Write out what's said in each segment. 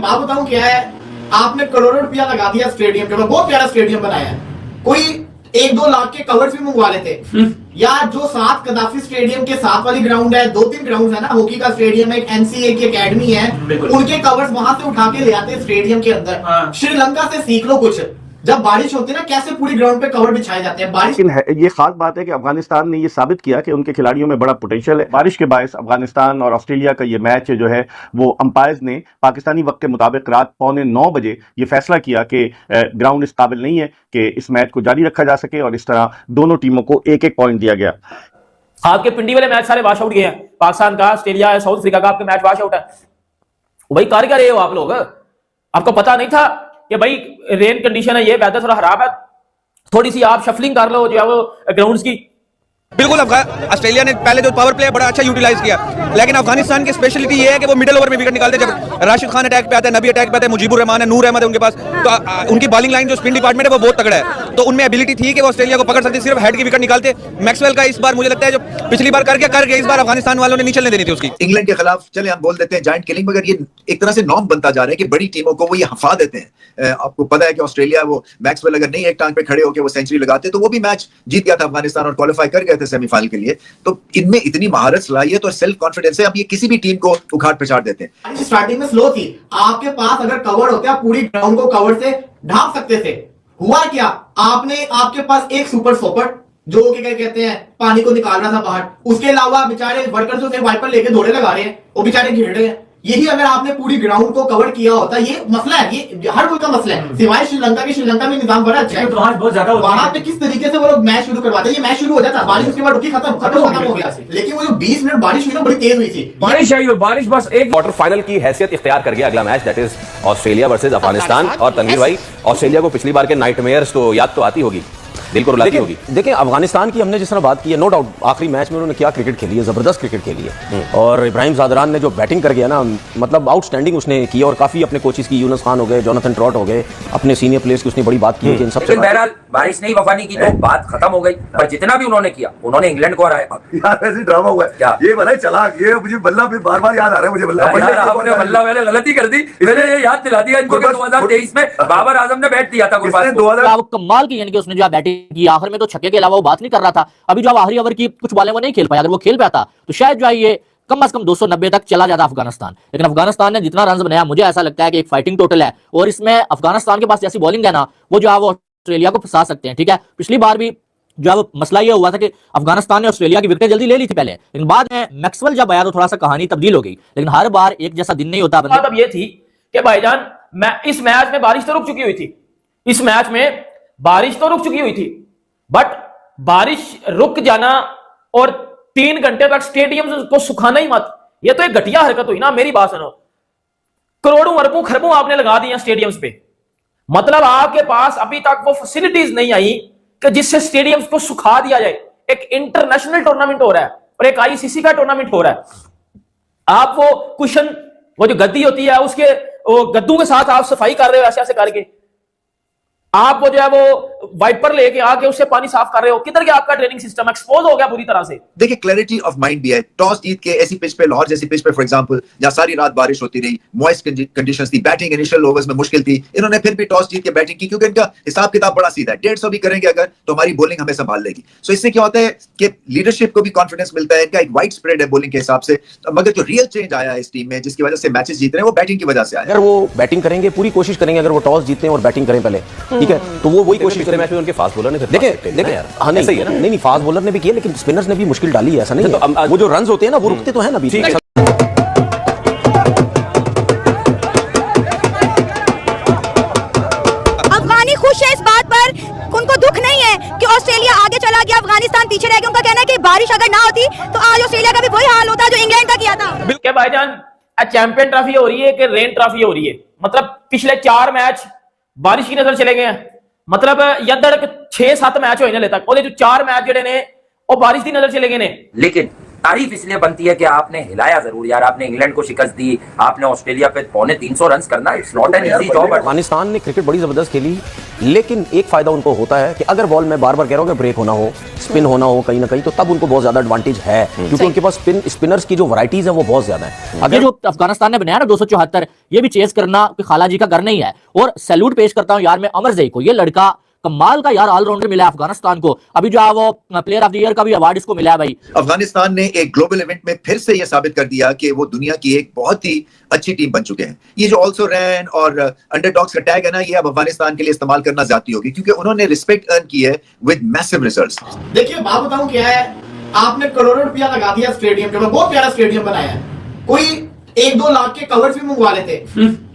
बात बताऊं क्या है, आपने करोड़ों रुपया लगा दिया स्टेडियम के ऊपर, बहुत प्यारा स्टेडियम बनाया है, कोई 1-2 लाख के कवर्स भी मंगवा लेते। या जो साथ कदाफी स्टेडियम के साथ वाली ग्राउंड है, 2-3 ग्राउंड है ना, हॉकी का स्टेडियम है, एक एनसीए की एकेडमी है, उनके कवर्स वहां से उठा के ले आते स्टेडियम के अंदर। श्रीलंका से सीख लो कुछ, जब बारिश होती है ना कैसे पूरी ग्राउंड पे कवर बिछाए जाते हैं। बारिश ये खास बात है कि अफगानिस्तान ने ये साबित किया कि उनके खिलाड़ियों में बड़ा पोटेंशियल है। बारिश के बायस अफगानिस्तान और ऑस्ट्रेलिया का ये मैच जो है वो अंपायर्स ने पाकिस्तानी वक्त के मुताबिक रात 8:45 बजे ये फैसला किया कि ग्राउंड इस काबिल नहीं है कि इस मैच को जारी रखा जा सके, और इस तरह दोनों टीमों को 1-1 पॉइंट दिया गया। आपके पिंडी वाले मैच सारे वॉश आउट गए हैं, पाकिस्तान का, ऑस्ट्रेलिया है, साउथ अफ्रीका का, आपके मैच वॉश आउट है। वही कारीगर है आप लोग, आपको पता नहीं था कि भाई रेन कंडीशन है, ये वेदर थोड़ा खराब है, थोड़ी सी आप शफलिंग कर लो जो है वो ग्राउंड्स की। बिल्कुल ऑस्ट्रेलिया ने पहले जो पावर प्ले बड़ा अच्छा यूटिलाइज किया, लेकिन अफगानिस्तान की स्पेशलिटी ये है कि वो मिडिल ओवर में विकेट निकालते हैं। जब राशिद खान अटैक पे आता है, नबी अटैक पे आता है, मुजीबुर रहमान है, नूर अहमद है उनके पास, तो उनकी बॉलिंग लाइन जो स्पिन डिपार्टमेंट है वो बहुत तगड़ा है, तो उनमें एबिलिटी थी कि वो ऑस्ट्रेलिया को पकड़ सकते, सिर्फ हेड की विकेट निकालते। मैक्सवेल का इस बार मुझे लगता है जो पिछली बार करके इस बार अफगानिस्तान वालों ने नहीं चलने देनी थी उसकी। इंग्लैंड के खिलाफ चले हम बोल देते हैं जायंट किलिंग, मगर ये एक तरह से नॉर्म बनता जा रहा है कि बड़ी टीमों को वो ये हफा देते हैं। आपको पता है कि ऑस्ट्रेलिया वो मैक्सवेल अगर नहीं एक टांग पे खड़े होकर वो सेंचुरी लगाते तो वो भी मैच जीत गया था अफगानिस्तान और क्वालिफाई कर गए थे सेमीफाइनल के लिए। तो इनमें इतनी महारत, सलाहियत और सेल्फ कॉन्फिडेंस है, अब ये किसी भी टीम को उखाड़ पछाड़ देते हैं। स्टार्टिंग में स्लो थी, आपके पास अगर कवर होते आप पूरी ग्राउंड को कवर से ढांक सकते थे। हुआ क्या, आपके पास एक सुपर सोपर जो क्या कहते हैं पानी को निकाल रहा था बाहर, उसके अलावा बेचारे वर्कर्स उसे वाइपर लेके दौड़े लगा रहे हैं, वो बेचारे घेर रहे हैं। यही अगर आपने पूरी ग्राउंड को कवर किया होता, ये मसला है, ये हर मुल्क का मसला है, सिवाय श्रीलंका के। श्रीलंका में निजाम बड़ा अच्छा है, बहुत ज्यादा वहां पे किस तरीके से वो लोग मैच शुरू करवाते हैं, ये मैच शुरू हो जाता, बारिश उसके बाद रुकी, खत्म हो गया। लेकिन वो जो 20 मिनट बारिश हुई ना, बड़ी तेज हुई थी बारिश आई, और बारिश बस एक क्वार्टर फाइनल की हैसियत इख्तियार कर गया अगला match, that is Australia versus Afghanistan. और तनवीर भाई, ऑस्ट्रेलिया को पिछली बार के नाइटमेयर्स तो याद तो आती होगी, दिल को रुलाती होगी। देखिए अफगानिस्तान की हमने जिस तरह बात की है, नो डाउट आखिरी मैच में उन्होंने क्या क्रिकेट खेली है, जबरदस्त क्रिकेट खेली है, और इब्राहिम ज़ादरान ने जो बैटिंग कर गया ना, मतलब आउटस्टैंडिंग उसने की, और काफी अपने कोचेस की, यूनुस खान हो गए, जोनाथन ट्रॉट हो गए, अपने सीनियर प्लेयर्स की उसने बड़ी बात की है कि इन सबसे। बहरहाल बारिश नहीं वफा नहीं की तो बात खत्म हो गई, पर जितना भी उन्होंने किया, उन्होंने इंग्लैंड को हराया। यार वैसे ड्रामा हुआ है क्या, ये बड़ा चलाक, ये मुझे बल्ला पे बार-बार याद आ रहा है, मुझे बल्ला मैंने गलती कर दी, मैंने ये याद दिला दिया इनको 2023 में बाबर आजम ने बैट दिया था कमाल की, यानी कि उसने जो बैटिंग की आखिर में तो छक्के के अलावा वो बात नहीं कर रहा था। अभी जो आखिरी ओवर की कुछ बॉलें वो नहीं खेल पाया, अगर वो खेल पाता तो शायद जो है ये कम से कम 290 तक चला जाता अफगानिस्तान। लेकिन अफगानिस्तान ने जितना रन बनाया, मुझे ऐसा लगता है कि एक फाइटिंग टोटल है, और इसमें अफगानिस्तान के पास जैसी बॉलिंग है ना, वो जो है वो ऑस्ट्रेलिया को फंसा सकते हैं। ठीक है, पिछली बार भी जो है वो मसला ये हुआ था कि अफगानिस्तान ने ऑस्ट्रेलिया की विकेट जल्दी ले ली थी पहले, लेकिन बाद में मैक्सवेल जब आया तो थोड़ा सा कहानी तबदील हो गई। लेकिन हर बार एक जैसा दिन नहीं होता। बात अब ये थी कि भाईजान इस मैच में बारिश तो रुक चुकी हुई थी, इस मैच में बारिश तो रुक चुकी हुई थी, बट बारिश रुक जाना और 3 घंटे तक स्टेडियम को सुखाना ही मत, ये तो एक घटिया हरकत हुई ना। मेरी बात सुनो, करोड़ों अरबों खरबों आपने लगा दिया स्टेडियम्स पे, मतलब आपके पास अभी तक वो फैसिलिटीज नहीं आई कि जिससे स्टेडियम्स को सुखा दिया जाए। एक इंटरनेशनल टूर्नामेंट हो रहा है और एक आईसीसी का टूर्नामेंट हो रहा है, आप वो कुशन, वो जो गद्दी होती है उसके वो गद्दू के साथ आप सफाई कर रहे हो, ऐसे ऐसे करके आप वो जो है वो वाइपर लेके आके उससे पानी साफ कर रहे हो, किधर गया आपका ट्रेनिंग सिस्टम? एक्सपोज हो गया पूरी तरह से। देखिए क्लैरिटी ऑफ माइंड भी है, टॉस जीत के ऐसी पिच पे, लाहौर जैसी पिच पे फॉर एग्जांपल, जहां सारी रात बारिश होती रही, मॉइस्ट कंडीशंस थी, बैटिंग इनिशियल ओवर्स में मुश्किल थी, इन्होंने फिर भी टॉस जीत के बैटिंग की, क्योंकि इनका हिसाब किताब बड़ा सीधा है, 150 भी करेंगे अगर तो हमारी बॉलिंग हमें संभाल लेगी। सो इससे क्या होता है कि लीडरशिप को भी कॉन्फिडेंस मिलता है, इनका एक वाइड स्प्रेड है बॉलिंग के हिसाब से। मगर जो रियल चेंज आया है इस टीम में, जिसकी वजह से मैचेस जीत रहे हैं, वो बैटिंग की वजह से आया। अगर वो बैटिंग करेंगे, पूरी कोशिश करेंगे, अगर वो टॉस जीते और बैटिंग करें पहले, ठीक है, तो वो वही कोशिश करें। मैच में उनके फास्ट बॉलर ने देखिए यार, हाँ नहीं है ना, नहीं फास्ट बॉलर ने भी किया, लेकिन स्पिनर्स ने भी मुश्किल डाली है, ऐसा नहीं है। वो जो रन्स होते हैं ना, वो रुकते तो है ना बीच में। अफगानी खुश है इस बात पर, उनको दुख नहीं है कि ऑस्ट्रेलिया आगे चला गया, अफगानिस्तान पीछे रह गया। उनका कहना है कि बारिश अगर ना होती तो आज ऑस्ट्रेलिया का भी वही हाल होता जो इंग्लैंड का किया था। क्या भाईजान चैंपियन ट्रॉफी हो रही है कि रेन ट्रॉफी हो रही है? मतलब पिछले 4 मैच बारिश की नजर चले गए हैं, मतलब यदड़ 6-7 मैच होने तक, और जो 4 मैच जड़े ने वो बारिश की नजर चले गए ने। लेकिन तारीफ इसलिए बनती है कि आपने हिलाया जरूर यार, आपने इंग्लैंड को शिकस्त दी, आपने ऑस्ट्रेलिया पे 350 रन करना, it's not an easy job. Afghanistan ने क्रिकेट बड़ी जबरदस्त खेली, लेकिन एक फायदा उनको होता है कि अगर बॉल में बार बार कह रहा हूं कि ब्रेक होना हो, स्पिन होना हो कहीं ना कहीं, तो तब उनको बहुत ज्यादा एडवांटेज है, क्योंकि उनके पास स्पिनर्स की जो वैरायटीज है वो बहुत ज्यादा है। अगर जो अफगानिस्तान ने बनाया ना 274, ये भी चेस करना खाला जी का घर नहीं है। और सैल्यूट पेश करता हूं यार मैं अमरजई को, ये लड़का कमाल का यार ऑलराउंडर मिला है अफगानिस्तान को। अभी जो है वो प्लेयर ऑफ द ईयर का भी अवार्ड इसको मिला है भाई। अफगानिस्तान ने एक ग्लोबल इवेंट में फिर से यह साबित कर दिया कि वो दुनिया की एक बहुत ही अच्छी टीम बन चुके हैं। ये जो ऑल्सो रैन और अंडरडॉग्स का टैग है ना, ये अब अफगानिस्तान के लिए इस्तेमाल करना ज्यादती होगी, क्योंकि उन्होंने रिस्पेक्ट अर्न की है विद मैसिव रिजल्ट्स। देखिए बात बताऊं क्या है, आपने करोड़ों रुपया लगा दिया स्टेडियम पे, बहुत प्यारा स्टेडियम बनाया है, कोई 1-2 लाख के कवर्स भी मंगवा लेते।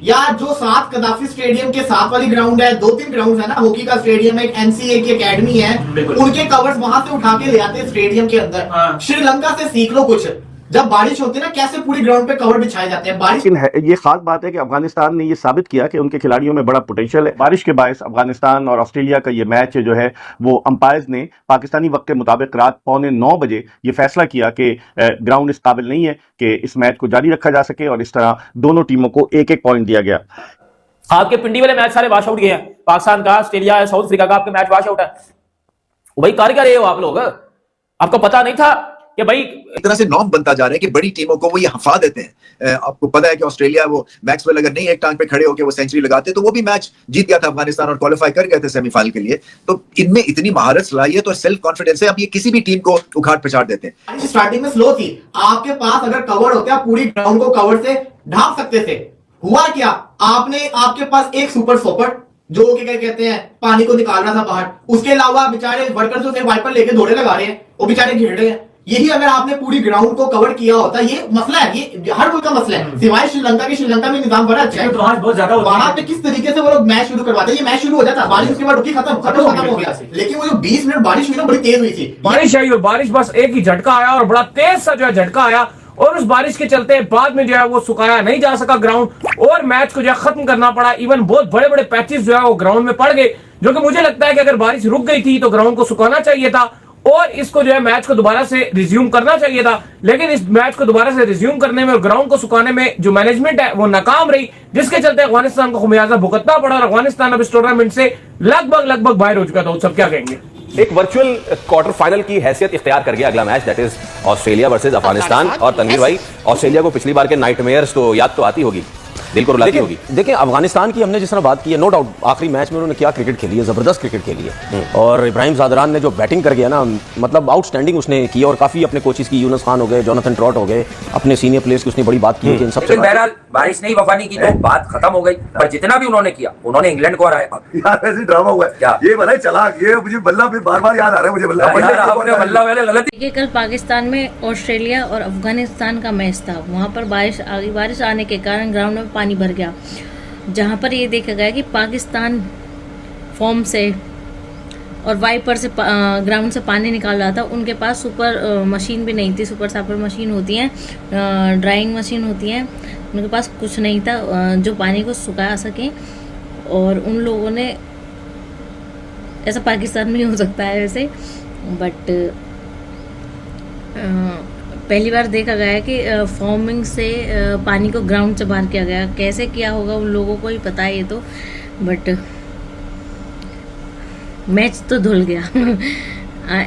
या जो साथ कदाफी स्टेडियम के साथ वाली ग्राउंड है, 2-3 ग्राउंड है ना, हॉकी का स्टेडियम है, एक एनसीए की एकेडमी है, उनके कवर्स वहां से उठा के ले आते स्टेडियम के अंदर। श्रीलंका से सीख लो कुछ, जब बारिश होती है ना कैसे पूरी ग्राउंड पे कवर बिछाए जाते हैं। बारिश लेकिन ये खास बात है कि अफगानिस्तान ने ये साबित किया कि उनके खिलाड़ियों में बड़ा पोटेंशियल है। बारिश के बायस अफगानिस्तान और ऑस्ट्रेलिया का ये मैच जो है वो अंपायर्स ने पाकिस्तानी वक्त के मुताबिक रात 8:45 बजे ये फैसला किया कि ग्राउंड इस काबिल नहीं है कि इस मैच को जारी रखा जा सके, और इस तरह दोनों टीमों को एक एक पॉइंट दिया गया। आपके पिंडी वाले मैच सारे वॉश आउट गए हैं, पाकिस्तान का, ऑस्ट्रेलिया, साउथ अफ्रीका का, आपके मैच वॉश आउट है। भाई कर क्या रहे हो आप लोग? आपको पता नहीं था कि भाई एक तरह से नॉर्म बनता जा रहा है कि बड़ी टीमों को वो ये हफा देते हैं। आपको पता है कि ऑस्ट्रेलिया, वो मैक्सवेल अगर नहीं एक टांग पे खड़े होकर वो सेंचुरी लगाते तो वो भी मैच जीत गया था अफगानिस्तान और क्वालिफाई कर गए थे सेमीफाइनल के लिए। तो इनमें इतनी महारत, सलाहियत और सेल्फ कॉन्फिडेंस है, अब ये किसी भी टीम को उखाड़ पछाड़ देते हैं। स्टार्टिंग में स्लो थी, आपके पास अगर कवर होते आप पूरी ग्राउंड को कवर से ढांक सकते थे। हुआ क्या, आपने आपके पास एक सुपर सोपर जो कि क्या कहते हैं पानी को निकाल रहा था बाहर, उसके अलावा बेचारे वर्कर्स जो थे वाइपर लेके दौड़े लगा रहे हैं, वो बेचारे घेर रहे हैं। यही अगर आपने पूरी ग्राउंड को कवर किया होता, ये मसला है, ये हर मुल्क का मसला है, सिवाय श्रीलंका के। श्रीलंका में निजाम बड़ा अच्छा है, बहुत ज्यादा वहां पे किस तरीके से वो लोग मैच शुरू करवाते हैं, ये मैच शुरू हो जाता, बारिश उसके बाद रुकी, खत्म हो गया। लेकिन वो जो 20 मिनट बारिश हुई ना, बड़ी तेज हुई थी बारिश आई, और बारिश बस एक ही झटका आया और बड़ा तेज सा जो है झटका आया, और उस बारिश के चलते बाद में जो है वो सुखाया नहीं जा सका ग्राउंड, और मैच को जो है खत्म करना पड़ा। इवन बहुत बड़े बड़े पैचेस जो है वो ग्राउंड में पड़ गए, जो कि मुझे लगता है कि अगर बारिश रुक गई थी तो ग्राउंड को सुखाना चाहिए था और इसको जो है मैच को दोबारा से रिज्यूम करना चाहिए था। लेकिन इस मैच को दोबारा से रिज्यूम करने में और ग्राउंड को सुखाने में जो मैनेजमेंट है वो नाकाम रही, जिसके चलते अफगानिस्तान को खुमियाजा भुगतना पड़ा, और अफगानिस्तान अब इस टूर्नामेंट से लगभग बाहर हो चुका था। सब क्या कहेंगे? एक वर्चुअल क्वार्टर फाइनल की हैसियत इख्तियार कर गया अगला match, that is Australia versus Afghanistan. और तनवीर भाई, ऑस्ट्रेलिया को पिछली बार के नाइटमेयर्स तो याद तो आती होगी, दिल को रुलाती होगी। देखिए अफगानिस्तान की हमने जिस तरह बात की है, नो डाउट आखिरी मैच में उन्होंने क्या क्रिकेट खेली है, जबरदस्त क्रिकेट खेली है। और इब्राहिम ज़ादरान ने जो बैटिंग कर गया ना, मतलब आउटस्टैंडिंग उसने की, और काफी अपने कोचेस की, यूनुस खान हो गए, जोनाथन ट्रॉट हो गए, अपने सीनियर प्लेयर्स की उसने बड़ी बात की है कि इन सबसे। बहरहाल बारिश नहीं वफा नहीं की तो बात खत्म हो गई, पर जितना भी उन्होंने किया, उन्होंने इंग्लैंड को हराया। यार ऐसे ड्रामा हुआ है क्या? ये बड़ा चलाक, ये मुझे बल्ला पे बार-बार याद आ रहा है, मुझे बल्ला गलती। ये कल पाकिस्तान में ऑस्ट्रेलिया और अफगानिस्तान का मैच था। वहाँ पर बारिश आ गई, बारिश आने के कारण ग्राउंड में पानी भर गया, जहाँ पर ये देखा गया कि पाकिस्तान फॉर्म से और वाइपर से ग्राउंड से पानी निकाल रहा था। उनके पास सुपर मशीन भी नहीं थी, सुपर सापर मशीन होती हैं, ड्राइंग मशीन होती हैं, उनके पास कुछ नहीं था जो पानी को सुखा सकें। और उन लोगों ने, ऐसा पाकिस्तान में ही हो सकता है वैसे, बट पहली बार देखा गया है कि फॉर्मिंग से पानी को ग्राउंड से बाहर किया गया। कैसे किया होगा उन लोगों को ही पता है ये तो, बट मैच तो धुल गया।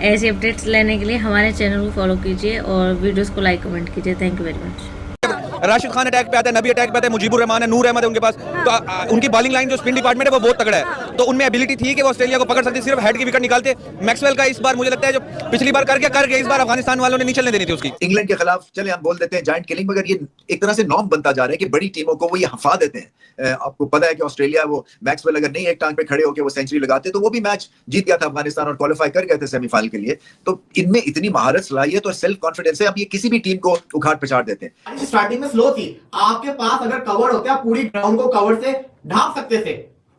ऐसे अपडेट्स लेने के लिए हमारे चैनल को फॉलो कीजिए और वीडियोस को लाइक कमेंट कीजिए। Thank you very much. Rashid Khan attack पे आता है, नबी अटैक पे आता है, मुजीबुर रहमान है, नूर अहमद है उनके पास। तो उनकी बॉलिंग लाइन जो स्पिन डिपार्टमेंट है वो बहुत तगड़ा है, तो उनमें एबिलिटी थी कि वो ऑस्ट्रेलिया को पकड़ सकते, सिर्फ हेड की विकेट निकालते। मैक्सवेल का इस बार मुझे लगता है जो पिछली बार कर गया, इस बार अफगानिस्तान वालों ने नहीं चलने देनी थी उसकी। इंग्लैंड के खिलाफ चले हम बोल देते हैं जायंट किलिंग, मगर ये एक तरह से नॉर्म बनता जा रहा है कि बड़ी टीमों को वो ये हफा देते हैं। आपको पता है कि ऑस्ट्रेलिया, वो मैक्सवेल अगर नहीं एक टांग पे खड़े होकर वो सेंचुरी लगाते तो वो भी मैच जीत गया था अफगानिस्तान और क्वालिफाई कर गए थे सेमीफाइनल के लिए। तो इनमें इतनी महारत, सलाहियत और सेल्फ कॉन्फिडेंस है, अब ये किसी भी टीम को उखाड़ पछाड़ देते हैं। स्टार्टिंग में स्लो थी, आपके पास अगर कवर होते आप पूरी ग्राउंड को कवर से ढांक सकते थे।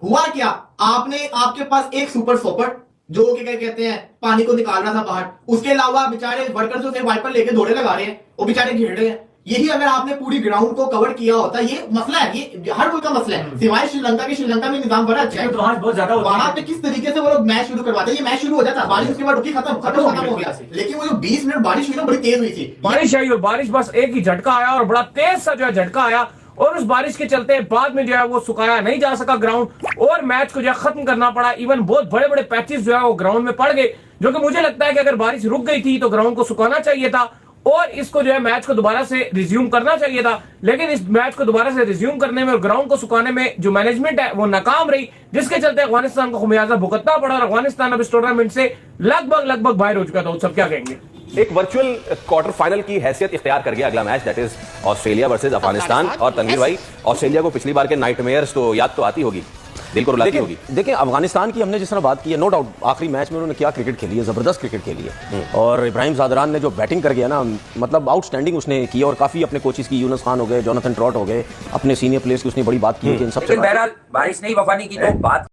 हुआ क्या, आपने आपके पास एक सुपर सोपर जो कि क्या कहते हैं पानी को निकाल रहा था बाहर, उसके अलावा बेचारे वर्कर्स जो थे वाइपर लेके दौड़े लगा रहे हैं, वो बेचारे घेर रहे हैं। यही अगर आपने पूरी ग्राउंड को कवर किया होता, ये मसला है, ये हर मुल्क का मसला है, सिवाय श्रीलंका के। श्रीलंका में निजाम बड़ा अच्छा है, बहुत ज्यादा वहां पे किस तरीके से वो लोग मैच शुरू करवाते हैं, ये मैच शुरू हो जाता, बारिश उसके बाद रुकी, खत्म हो गया। लेकिन वो जो 20 मिनट बारिश हुई ना, बड़ी तेज हुई थी बारिश आई, और बारिश बस एक ही झटका आया और बड़ा तेज सा जो है झटका आया, और उस बारिश के चलते बाद में जो है वो सुखाया नहीं जा सका ग्राउंड, और मैच को जो है खत्म करना पड़ा। इवन बहुत बड़े बड़े पैचेस जो है वो ग्राउंड में पड़ गए, जो कि मुझे लगता है कि अगर बारिश रुक गई थी तो ग्राउंड को सुखाना चाहिए था और इसको जो है मैच को दोबारा से रिज्यूम करना चाहिए था। लेकिन इस मैच को दोबारा से रिज्यूम करने में और ग्राउंड को सुखाने में जो मैनेजमेंट है वो नाकाम रही, जिसके चलते अफगानिस्तान को खमियाजा भुगतना पड़ा और अफगानिस्तान अब इस टूर्नामेंट से लगभग बाहर हो चुका था। सब क्या कहेंगे? एक वर्चुअल क्वार्टर फाइनल की हैसियत इख्तियार कर गया अगला match, that is Australia versus Afghanistan. और तनवीर भाई, ऑस्ट्रेलिया को पिछली बार के नाइटमेयर्स तो याद तो आती होगी, दिल को रुलाती होगी। देखिए अफगानिस्तान की हमने जिस तरह बात की है, नो डाउट आखिरी मैच में उन्होंने क्या क्रिकेट खेली है, जबरदस्त क्रिकेट खेली है। और इब्राहिम ज़ादरान ने जो बैटिंग कर गया ना, मतलब आउटस्टैंडिंग उसने की, और काफी अपने कोचेस की, यूनुस खान हो गए, जोनाथन ट्रॉट हो गए, अपने सीनियर प्लेयर्स की उसने बड़ी बात की है कि इन सबसे बहरहाल बारिश नहीं वफानी की तो बात